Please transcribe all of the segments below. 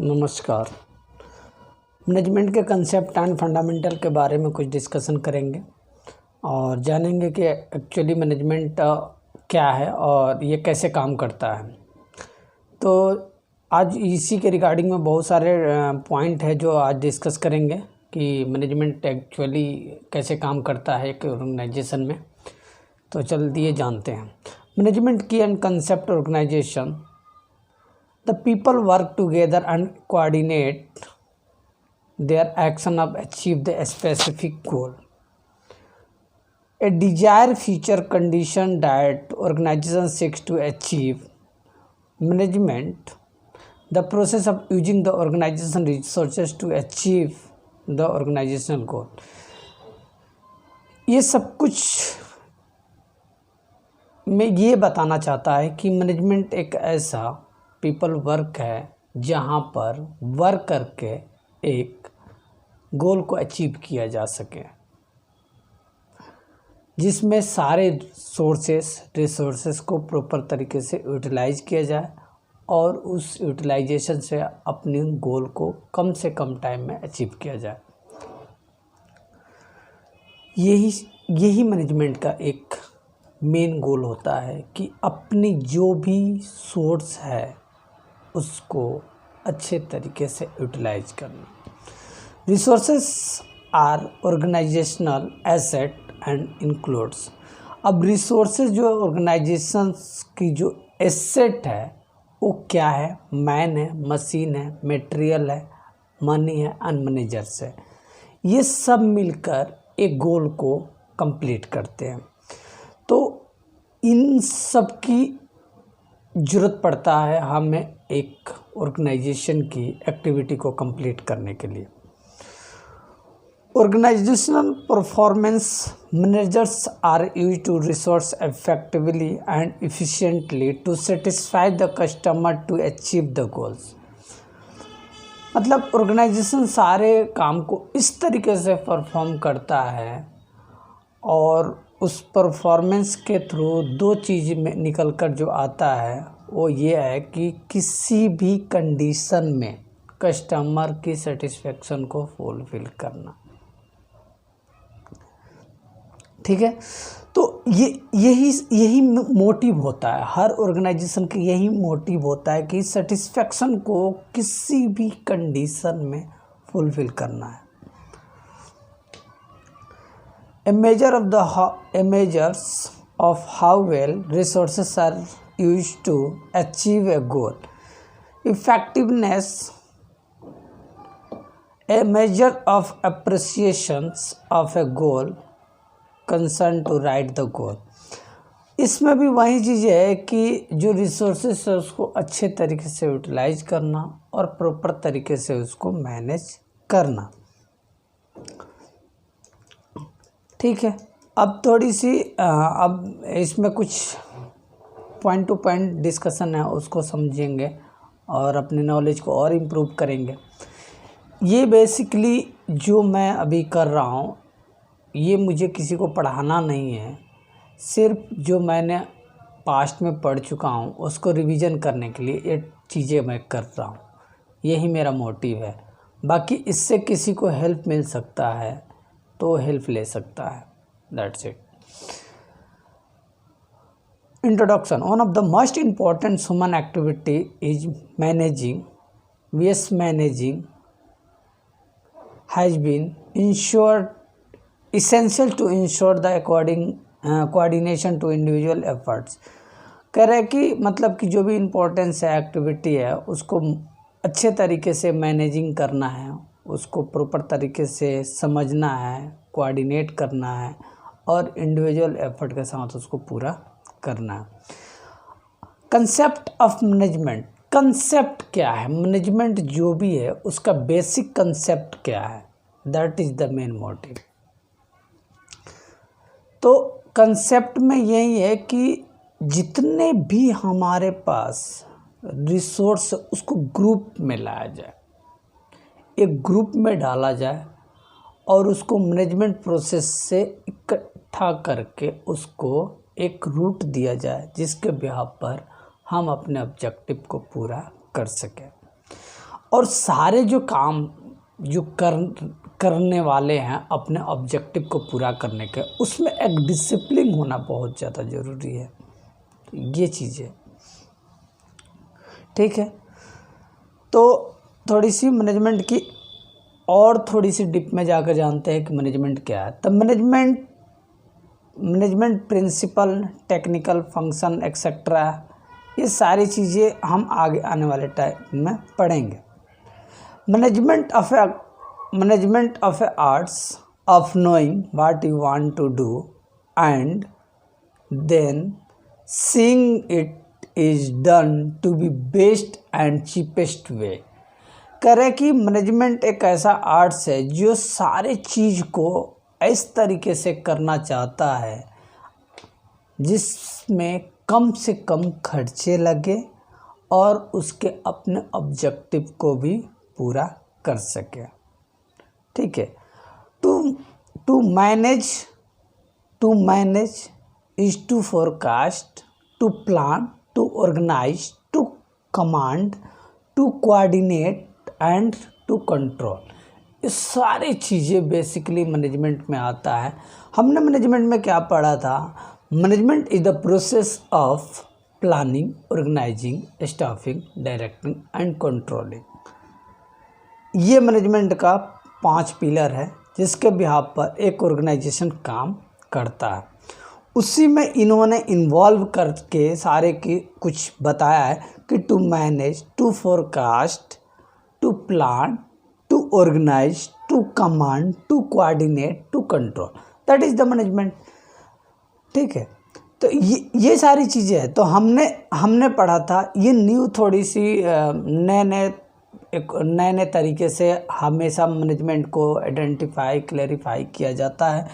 नमस्कार। मैनेजमेंट के concept and fundamental के बारे में कुछ डिस्कशन करेंगे और जानेंगे कि एक्चुअली मैनेजमेंट क्या है और ये कैसे काम करता है। तो आज इसी के रिगार्डिंग में बहुत सारे पॉइंट है जो आज डिस्कस करेंगे कि मैनेजमेंट एक्चुअली कैसे काम करता है एक ऑर्गेनाइजेशन में। तो चलिए जानते हैं मैनेजमेंट की and concept organization. The people work together and coordinate their action to achieve the specific goal. A desired future condition that organization seeks to achieve. Management, the process of using the organization resources to achieve the organizational goal. ये सब कुछ में ये बताना चाहता है कि management एक ऐसा पीपल वर्क है जहाँ पर वर्क करके एक गोल को अचीव किया जा सके, जिसमें सारे रिसोर्सेस को प्रॉपर तरीके से यूटिलाइज किया जाए और उस यूटिलाइजेशन से अपने गोल को कम से कम टाइम में अचीव किया जाए। यही मैनेजमेंट का एक मेन गोल होता है कि अपनी जो भी सोर्स है उसको अच्छे तरीके से यूटिलाइज करना। Resources are organizational asset and includes. अब रिसोर्सेज जो ऑर्गेनाइजेशंस की जो एसेट है वो क्या है? मैन है, मशीन है, मटेरियल है, मनी है एंड मैनेजर्स है। ये सब मिलकर एक गोल को कंप्लीट करते हैं। तो इन सब की ज़रूरत पड़ता है हमें एक ऑर्गेनाइजेशन की एक्टिविटी को कंप्लीट करने के लिए। Organizational performance managers are used to resource effectively and efficiently to satisfy the customer to achieve the goals. मतलब ऑर्गेनाइजेशन सारे काम को इस तरीके से परफॉर्म करता है और उस परफॉर्मेंस के थ्रू दो चीज़ में निकल कर जो आता है वो ये है कि किसी भी कंडीशन में कस्टमर की सेटिस्फेक्शन को फुलफिल करना। ठीक है, तो यही मोटिव होता है, हर ऑर्गेनाइजेशन का यही मोटिव होता है कि सेटिस्फेक्शन को किसी भी कंडीशन में फुलफिल करना है। A measures of how well resources are used to achieve a goal. Effectiveness, a measure of appreciations of a goal concerned to write the goal. इसमें भी वही चीज़ है कि जो रिसोर्सेस है उसको अच्छे तरीके से यूटिलाइज करना और प्रॉपर तरीके से उसको मैनेज करना। ठीक है, अब थोड़ी सी अब इसमें कुछ पॉइंट टू पॉइंट डिस्कशन है उसको समझेंगे और अपनी नॉलेज को और इम्प्रूव करेंगे। ये बेसिकली जो मैं अभी कर रहा हूँ ये मुझे किसी को पढ़ाना नहीं है, सिर्फ जो मैंने पास्ट में पढ़ चुका हूँ उसको रिवीजन करने के लिए ये चीज़ें मैं कर रहा हूँ। यही मेरा मोटिव है। बाकी इससे किसी को हेल्प मिल सकता है तो हेल्प ले सकता है। That's it. Introduction. One of the most important human activity is managing. Managing has been ensured essential to ensure the coordination to individual efforts। कह रहे हैं कि मतलब कि जो भी इम्पोर्टेंस है एक्टिविटी है उसको अच्छे तरीके से मैनेजिंग करना है, उसको प्रॉपर तरीके से समझना है, कोऑर्डिनेट करना है और इंडिविजुअल एफर्ट के साथ उसको पूरा करना है। Concept of management. कंसेप्ट क्या है? मैनेजमेंट जो भी है उसका बेसिक कंसेप्ट क्या है? That is the main motive. तो कंसेप्ट में यही है कि जितने भी हमारे पास रिसोर्स उसको ग्रुप में लाया जाए, एक ग्रुप में डाला जाए और उसको मैनेजमेंट प्रोसेस से इकट्ठा करके उसको एक रूट दिया जाए जिसके बिहाफ पर हम अपने ऑब्जेक्टिव को पूरा कर सकें। और सारे जो काम जो करने वाले हैं अपने ऑब्जेक्टिव को पूरा करने के, उसमें एक डिसिप्लिन होना बहुत ज़्यादा ज़रूरी है। ये चीज़ें ठीक है। तो थोड़ी सी मैनेजमेंट की और थोड़ी सी डिप में जाकर जानते हैं कि मैनेजमेंट क्या है। तो management principle, technical function etcetera, ये सारी चीज़ें हम आगे आने वाले टाइम में पढ़ेंगे। Management of a arts of knowing what you want to do and then seeing it is done to be best and cheapest way. करे कि मैनेजमेंट एक ऐसा आर्ट्स है जो सारे चीज़ को इस तरीके से करना चाहता है जिसमें कम से कम खर्चे लगे और उसके अपने ऑब्जेक्टिव को भी पूरा कर सके। ठीक है। To manage is to forecast, to plan, to organize, to command, to coordinate and to control. ये सारी चीज़ें बेसिकली मैनेजमेंट में आता है। हमने मैनेजमेंट में क्या पढ़ा था? Management is the process of planning, organizing, staffing, directing and controlling. ये मैनेजमेंट का 5 पिलर है जिसके बिहाफ पर एक ऑर्गेनाइजेशन काम करता है। उसी में इन्होंने इन्वॉल्व करके सारे की कुछ बताया है कि to manage, to forecast, to plan, to organize, to command, to coordinate, to control, that is the management. ठीक है। तो ये सारी चीज़ें हैं। तो हमने पढ़ा था ये न्यू थोड़ी सी नए तरीके से हमेशा मैनेजमेंट को आइडेंटिफाई, क्लैरिफाई किया जाता है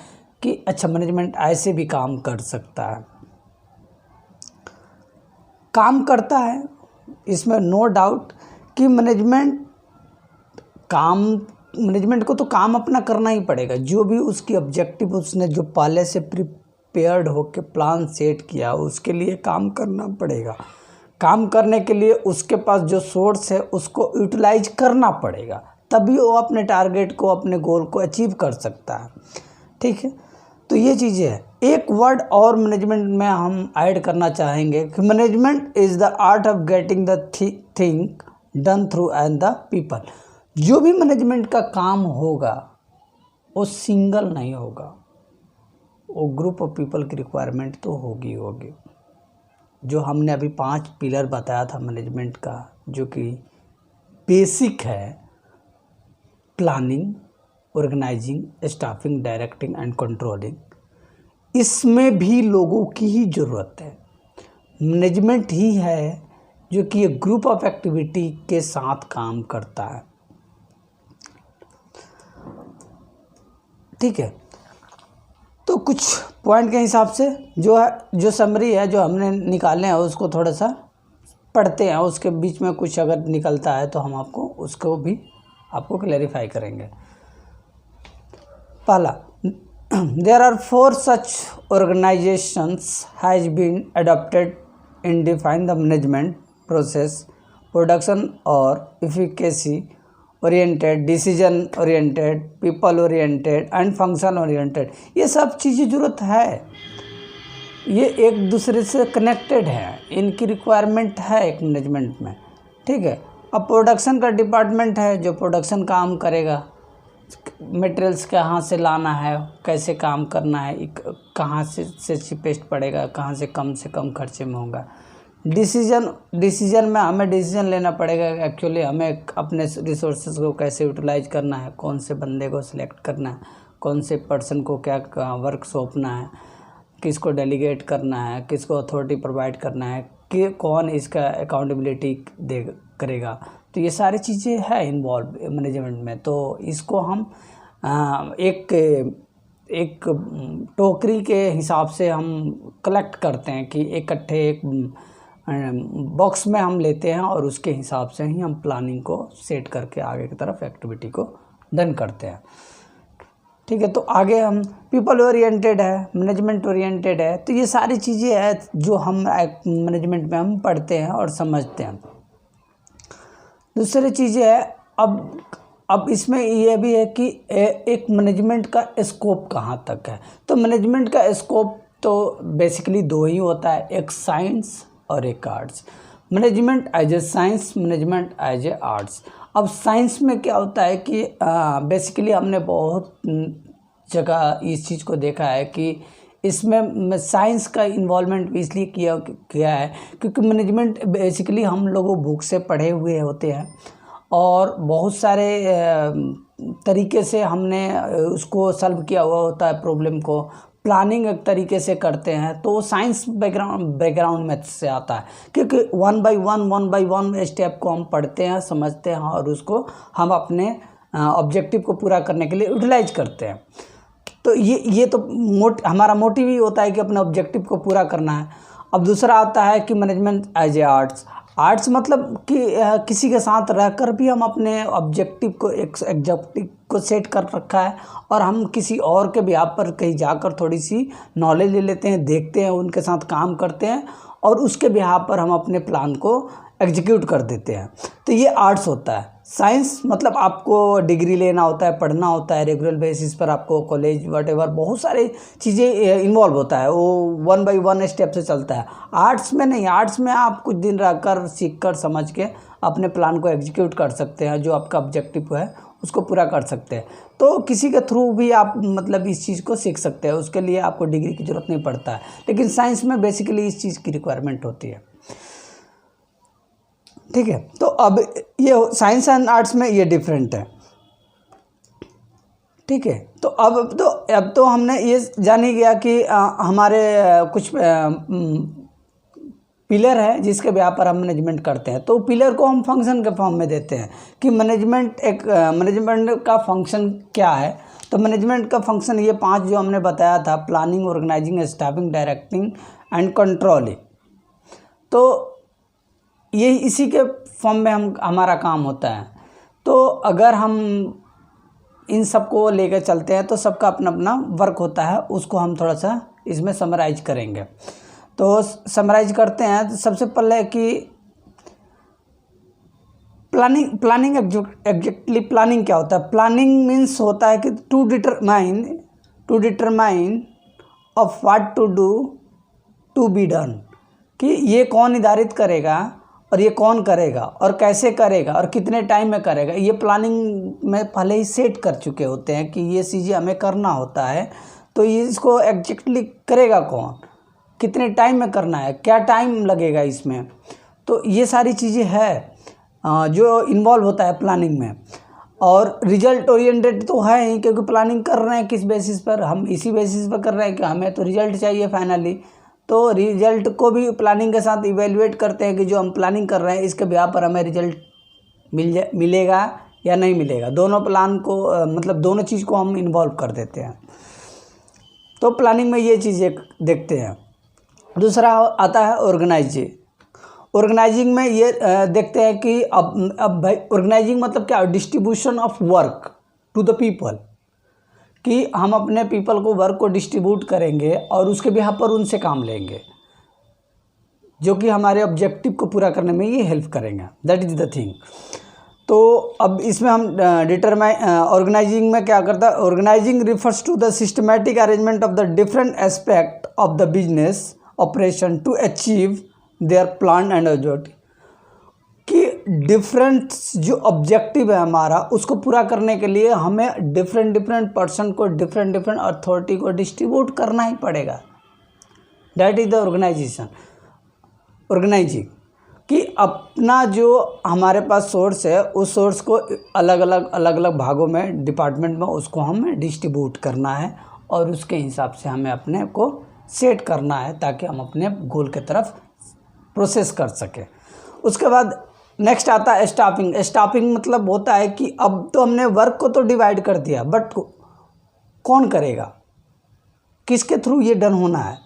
कि अच्छा मैनेजमेंट ऐसे भी काम कर सकता है, काम करता है। इसमें नो डाउट कि मैनेजमेंट को तो काम अपना करना ही पड़ेगा। जो भी उसकी ऑब्जेक्टिव उसने जो पहले से प्रिपेयर्ड होकर प्लान सेट किया उसके लिए काम करना पड़ेगा। काम करने के लिए उसके पास जो सोर्स है उसको यूटिलाइज करना पड़ेगा, तभी वो अपने टारगेट को, अपने गोल को अचीव कर सकता है। ठीक है। तो ये चीज़ें हैं। एक वर्ड और मैनेजमेंट में हम ऐड करना चाहेंगे कि management is the art of getting the thing done through and the people. जो भी मैनेजमेंट का काम होगा वो सिंगल नहीं होगा, वो ग्रुप ऑफ पीपल की रिक्वायरमेंट तो होगी। जो हमने अभी 5 पिलर बताया था मैनेजमेंट का, जो कि बेसिक है, planning, organizing, staffing, directing and controlling, इसमें भी लोगों की ही ज़रूरत है। मैनेजमेंट ही है जो कि एक ग्रुप ऑफ एक्टिविटी के साथ काम करता है। ठीक है। तो कुछ पॉइंट के हिसाब से जो समरी है जो हमने निकाले हैं उसको थोड़ा सा पढ़ते हैं। उसके बीच में कुछ अगर निकलता है तो हम उसको भी आपको क्लैरिफाई करेंगे। पहला, there are 4 such organizations has been adopted in define the management process: production or efficacy oriented, decision oriented, people oriented and function oriented। ये सब चीज़ें ज़रूरत है, ये एक दूसरे से कनेक्टेड है, इनकी रिक्वायरमेंट है एक मैनेजमेंट में। ठीक है। अब प्रोडक्शन का डिपार्टमेंट है जो प्रोडक्शन काम करेगा, मटेरियल्स कहाँ से लाना है, कैसे काम करना है, कहाँ से चीपेस्ट पड़ेगा, कहाँ से कम खर्चे में होगा। डिसीजन में हमें डिसीजन लेना पड़ेगा। एक्चुअली हमें अपने रिसोर्सेज को कैसे यूटिलाइज करना है, कौन से बंदे को सिलेक्ट करना है, कौन से पर्सन को क्या वर्क सौंपना है, किसको डेलीगेट करना है, किसको अथॉरिटी प्रोवाइड करना है, कि कौन इसका अकाउंटेबिलिटी करेगा। तो ये सारी चीज़ें हैं इन्वॉल्व मैनेजमेंट में। तो इसको हम एक टोकरी के हिसाब से हम कलेक्ट करते हैं कि इकट्ठे एक बॉक्स में हम लेते हैं और उसके हिसाब से ही हम प्लानिंग को सेट करके आगे की तरफ एक्टिविटी को डन करते हैं। ठीक है। तो आगे हम पीपल ओरिएंटेड है, मैनेजमेंट ओरिएंटेड है। तो ये सारी चीज़ें हैं जो हम मैनेजमेंट में हम पढ़ते हैं और समझते हैं। दूसरी चीज़ है, अब इसमें ये भी है कि एक मैनेजमेंट का स्कोप कहाँ तक है। तो मैनेजमेंट का स्कोप तो बेसिकली दो ही होता है, एक साइंस और एक arts. Management as a science, management as a arts. अब साइंस में क्या होता है कि बेसिकली हमने बहुत जगह इस चीज़ को देखा है कि इसमें साइंस का इन्वॉल्वमेंट भी इसलिए किया है क्योंकि मैनेजमेंट बेसिकली हम लोगों बुक से पढ़े हुए होते हैं और बहुत सारे तरीके से हमने उसको सॉल्व किया हुआ होता है प्रॉब्लम को। प्लानिंग एक तरीके से करते हैं तो साइंस बैकग्राउंड में से आता है क्योंकि वन बाय वन स्टेप को हम पढ़ते हैं, समझते हैं और उसको हम अपने ऑब्जेक्टिव को पूरा करने के लिए यूटिलाइज करते हैं। तो ये तो हमारा मोटिव ही होता है कि अपने ऑब्जेक्टिव को पूरा करना है। अब दूसरा आता है कि management as a arts. Arts मतलब कि किसी के साथ रहकर भी हम अपने ऑब्जेक्टिव को सेट कर रखा है और हम किसी और के बिहाफ पर कहीं जाकर थोड़ी सी नॉलेज ले लेते हैं, देखते हैं, उनके साथ काम करते हैं और उसके बिहाफ पर हम अपने प्लान को एग्जीक्यूट कर देते हैं। तो ये आर्ट्स होता है। साइंस मतलब आपको डिग्री लेना होता है, पढ़ना होता है, रेगुलर बेसिस पर आपको कॉलेज वटेवर बहुत सारी चीज़ें इन्वॉल्व होता है, वो वन बाय वन स्टेप से चलता है। आर्ट्स में नहीं, आर्ट्स में आप कुछ दिन रहकर सीख कर समझ के अपने प्लान को एग्जीक्यूट कर सकते हैं, जो आपका ऑब्जेक्टिव है उसको पूरा कर सकते हैं। तो किसी के थ्रू भी आप मतलब इस चीज़ को सीख सकते हैं, उसके लिए आपको डिग्री की ज़रूरत नहीं पड़ता है। लेकिन साइंस में बेसिकली इस चीज़ की रिक्वायरमेंट होती है। ठीक है, तो अब ये साइंस एंड आर्ट्स में ये डिफरेंट है। ठीक है, तो अब तो हमने ये जान ही गया कि हमारे कुछ पिलर है जिसके ब्याह पर हम मैनेजमेंट करते हैं। तो पिलर को हम फंक्शन के फॉर्म में देते हैं कि मैनेजमेंट का फंक्शन क्या है। तो मैनेजमेंट का फंक्शन ये 5 जो हमने बताया था, planning, organizing, staffing, directing and controlling. तो ये इसी के फॉर्म में हमारा काम होता है। तो अगर हम इन सब को लेकर चलते हैं तो सबका अपना अपना वर्क होता है, उसको हम थोड़ा सा इसमें समराइज करेंगे। तो समराइज करते हैं। तो सबसे पहले कि प्लानिंग एग्जैक्टली प्लानिंग क्या होता है। प्लानिंग मीन्स होता है कि to determine of what to do to be done, कि ये कौन निर्धारित करेगा और ये कौन करेगा और कैसे करेगा और कितने टाइम में करेगा। ये प्लानिंग में पहले ही सेट कर चुके होते हैं कि ये चीज़ें हमें करना होता है। तो ये इसको एग्जैक्टली करेगा कौन, कितने टाइम में करना है, क्या टाइम लगेगा इसमें। तो ये सारी चीज़ें हैं जो इन्वॉल्व होता है प्लानिंग में। और रिजल्ट ओरिएंटेड तो है ही, क्योंकि प्लानिंग कर रहे हैं किस बेसिस पर, हम इसी बेसिस पर कर रहे हैं कि हमें तो रिजल्ट चाहिए फाइनली। तो रिजल्ट को भी प्लानिंग के साथ इवेल्युएट करते हैं कि जो हम प्लानिंग कर रहे हैं इसके बिहाफ पर हमें रिजल्ट मिलेगा या नहीं मिलेगा। दोनों प्लान को मतलब दोनों चीज़ को हम इन्वॉल्व कर देते हैं। तो प्लानिंग में ये चीज़ें देखते हैं। दूसरा आता है ऑर्गेनाइजिंग में ये देखते हैं कि अब भाई ऑर्गेनाइजिंग मतलब क्या, distribution of work to the people, कि हम अपने पीपल को वर्क को डिस्ट्रीब्यूट करेंगे और उसके बिहाफ पर उनसे काम लेंगे जो कि हमारे ऑब्जेक्टिव को पूरा करने में ये हेल्प करेंगे। That is the thing. तो अब इसमें हम ऑर्गेनाइजिंग में क्या करता है, organizing refers to the systematic arrangement of the different aspect of the business operation to achieve their plan and objective, कि डिफरेंट जो ऑब्जेक्टिव है हमारा उसको पूरा करने के लिए हमें डिफरेंट पर्सन को डिफरेंट अथॉरिटी को डिस्ट्रीब्यूट करना ही पड़ेगा। दैट इज़ द ऑर्गेनाइजिंग, कि अपना जो हमारे पास सोर्स है उस सोर्स को अलग अलग भागों में, डिपार्टमेंट में उसको हमें डिस्ट्रीब्यूट करना है और उसके हिसाब से हमें अपने को सेट करना है ताकि हम अपने गोल की तरफ प्रोसेस कर सकें। उसके बाद नेक्स्ट आता है स्टाफिंग। स्टाफिंग मतलब होता है कि अब तो हमने वर्क को तो डिवाइड कर दिया, बट कौन करेगा, किसके थ्रू ये डन होना है।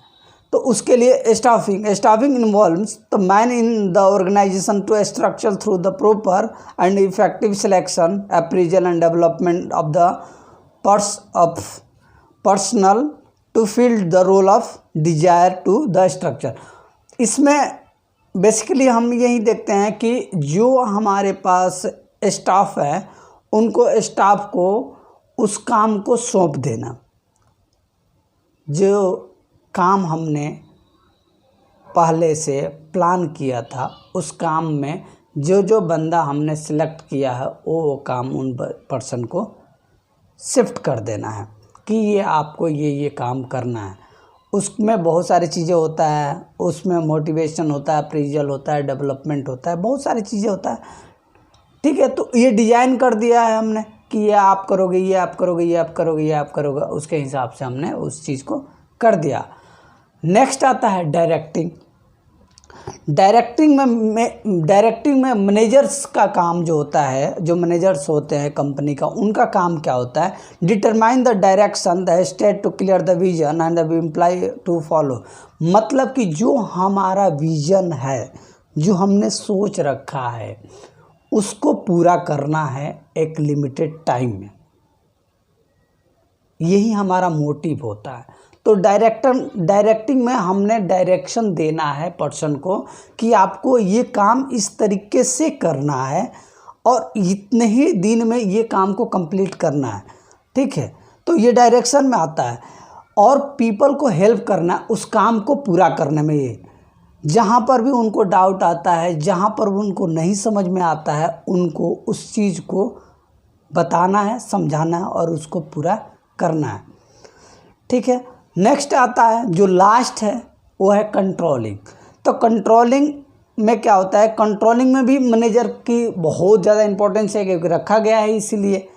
तो उसके लिए staffing involves the man in the organization to structure through the proper and effective selection, appraisal and development of the personal to fill the role of desire to the structure. इसमें basically हम यही देखते हैं कि जो हमारे पास staff है उनको स्टाफ को उस काम को सौंप देना। जो काम हमने पहले से प्लान किया था उस काम में जो जो बंदा हमने सिलेक्ट किया है वो काम उन पर्सन को शिफ्ट कर देना है कि ये आपको ये काम करना है। उसमें बहुत सारी चीज़ें होता है, उसमें मोटिवेशन होता है, अप्रेजल होता है, डेवलपमेंट होता है, बहुत सारी चीज़ें होता है। ठीक है, तो ये डिज़ाइन कर दिया है हमने कि ये आप करोगे, ये आप करोगे, ये आप करोगे, ये आप करोगे, उसके हिसाब से हमने उस चीज़ को कर दिया। नेक्स्ट आता है डायरेक्टिंग। डायरेक्टिंग में मैनेजर्स का काम जो होता है, जो मैनेजर्स होते हैं कंपनी का, उनका काम क्या होता है? Determine the direction, the state to clear the vision and the employ to follow. मतलब कि जो हमारा विजन है, जो हमने सोच रखा है, उसको पूरा करना है एक लिमिटेड टाइम में। यही हमारा मोटिव होता है। तो डायरेक्टिंग में हमने डायरेक्शन देना है पर्सन को कि आपको ये काम इस तरीके से करना है और इतने ही दिन में ये काम को कंप्लीट करना है। ठीक है, तो ये डायरेक्शन में आता है। और पीपल को हेल्प करना उस काम को पूरा करने में। ये जहाँ पर भी उनको डाउट आता है, जहाँ पर भी उनको नहीं समझ में आता है, उनको उस चीज़ को बताना है, समझाना है और उसको पूरा करना है। ठीक है, नेक्स्ट आता है जो लास्ट है वो है कंट्रोलिंग। तो कंट्रोलिंग में क्या होता है? कंट्रोलिंग में भी मैनेजर की बहुत ज़्यादा इंपॉर्टेंस है, क्योंकि रखा गया है इसीलिए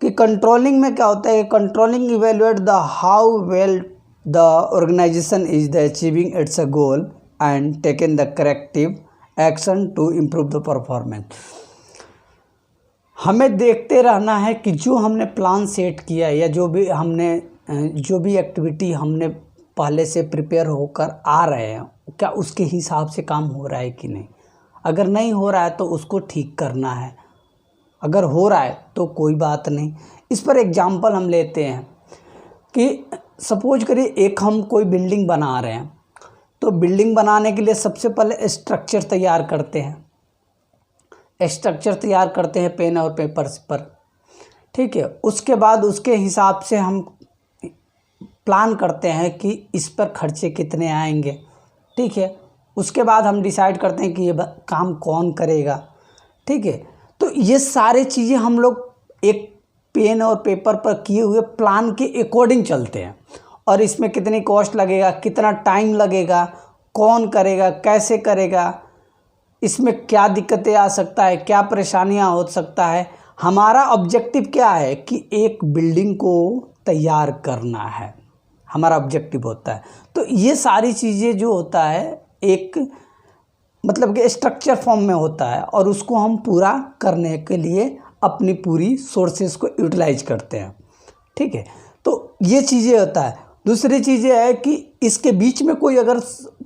कि कंट्रोलिंग में क्या होता है? Controlling evaluate the how well the organization is the achieving its a goal and taken the corrective action to improve the performance. हमें देखते रहना है कि जो हमने प्लान सेट किया है या जो भी एक्टिविटी हमने पहले से प्रिपेयर होकर आ रहे हैं, क्या उसके हिसाब से काम हो रहा है कि नहीं। अगर नहीं हो रहा है तो उसको ठीक करना है, अगर हो रहा है तो कोई बात नहीं। इस पर एग्जांपल हम लेते हैं कि सपोज करिए एक हम कोई बिल्डिंग बना रहे हैं, तो बिल्डिंग बनाने के लिए सबसे पहले स्ट्रक्चर तैयार करते हैं। स्ट्रक्चर तैयार करते हैं पेन और पेपर्स पर। ठीक है, उसके बाद उसके हिसाब से हम प्लान करते हैं कि इस पर खर्चे कितने आएंगे। ठीक है, उसके बाद हम डिसाइड करते हैं कि ये काम कौन करेगा। ठीक है, तो ये सारे चीज़ें हम लोग एक पेन और पेपर पर किए हुए प्लान के अकॉर्डिंग चलते हैं। और इसमें कितनी कॉस्ट लगेगा, कितना टाइम लगेगा, कौन करेगा, कैसे करेगा, इसमें क्या दिक्कतें आ सकता है, क्या परेशानियां हो सकता है। हमारा ऑब्जेक्टिव क्या है कि एक बिल्डिंग को तैयार करना है, हमारा ऑब्जेक्टिव होता है। तो ये सारी चीज़ें जो होता है एक मतलब कि स्ट्रक्चर फॉर्म में होता है और उसको हम पूरा करने के लिए अपनी पूरी सोर्सेज को यूटिलाइज करते हैं। ठीक है, तो ये चीज़ें होता है। दूसरी चीज़ें है कि इसके बीच में कोई अगर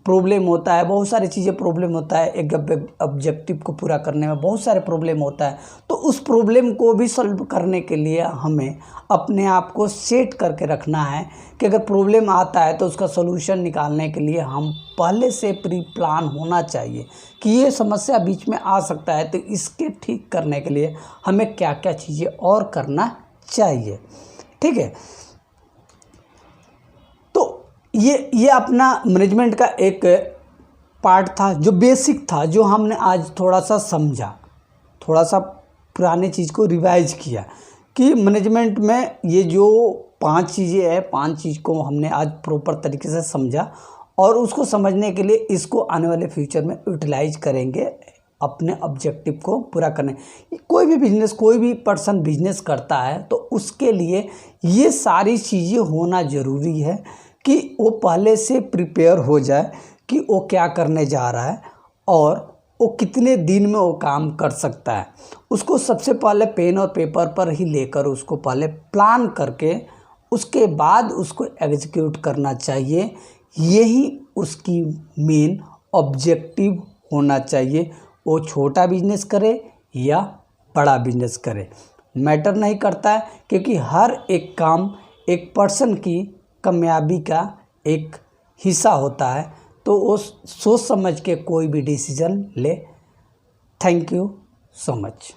प्रॉब्लम होता है, बहुत सारी चीज़ें प्रॉब्लम होता है, एक ऑब्जेक्टिव को पूरा करने में बहुत सारे प्रॉब्लम होता है, तो उस प्रॉब्लम को भी सॉल्व करने के लिए हमें अपने आप को सेट करके रखना है कि अगर प्रॉब्लम आता है तो उसका सॉल्यूशन निकालने के लिए हम पहले से प्री प्लान होना चाहिए कि ये समस्या बीच में आ सकता है, तो इसके ठीक करने के लिए हमें क्या क्या चीज़ें और करना चाहिए। ठीक है, ये अपना मैनेजमेंट का एक पार्ट था जो बेसिक था, जो हमने आज थोड़ा सा समझा, थोड़ा सा पुराने चीज़ को रिवाइज किया कि मैनेजमेंट में ये जो 5 चीज़ें हैं, 5 चीज़ को हमने आज प्रॉपर तरीके से समझा और उसको समझने के लिए इसको आने वाले फ्यूचर में यूटिलाइज करेंगे अपने ऑब्जेक्टिव को पूरा करने। कोई भी बिजनेस, कोई भी पर्सन बिजनेस करता है तो उसके लिए ये सारी चीज़ें होना ज़रूरी है कि वो पहले से प्रिपेयर हो जाए कि वो क्या करने जा रहा है और वो कितने दिन में वो काम कर सकता है। उसको सबसे पहले पेन और पेपर पर ही लेकर उसको पहले प्लान करके उसके बाद उसको एग्जीक्यूट करना चाहिए। यही उसकी मेन ऑब्जेक्टिव होना चाहिए। वो छोटा बिजनेस करे या बड़ा बिजनेस करे, मैटर नहीं करता है, क्योंकि हर एक काम एक पर्सन की कामयाबी का एक हिस्सा होता है। तो वो सोच समझ के कोई भी डिसीजन ले। Thank you so much.